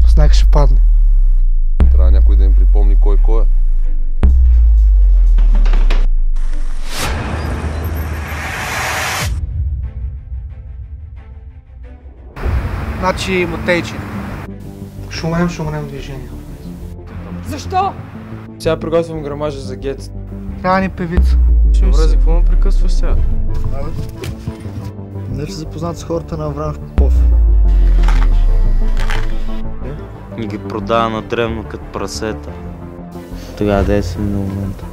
Знак ще падне. Трябва някой да им припомни кой е. Значи Матейче. Шуменем движение. Защо? Сега приготвям грамажа за гет. Трябва ни певица. Добре, за какво ме прекъсваш сега? Не си запознат с хората на Аврам Попов. И ги продава на древно като прасета. Тогава да е съм на момента.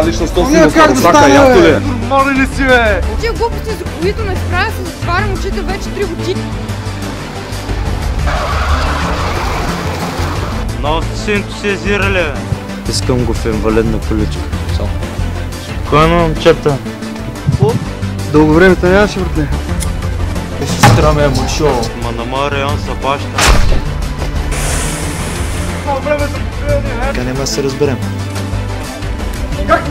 Лична собственост на Русака, ясно ли е? Нормални ли си, бе? Тия глупости, за които не справя, се затварям очите вече 3 години. Много сте се ентусиазирали, бе. Искам го в инвалидна количка. Спокойно, момчета. Дълго време те нямаше, братле. Сестра ме е мъчо. Ма на моя район са баща. Така няма да се разберем. Как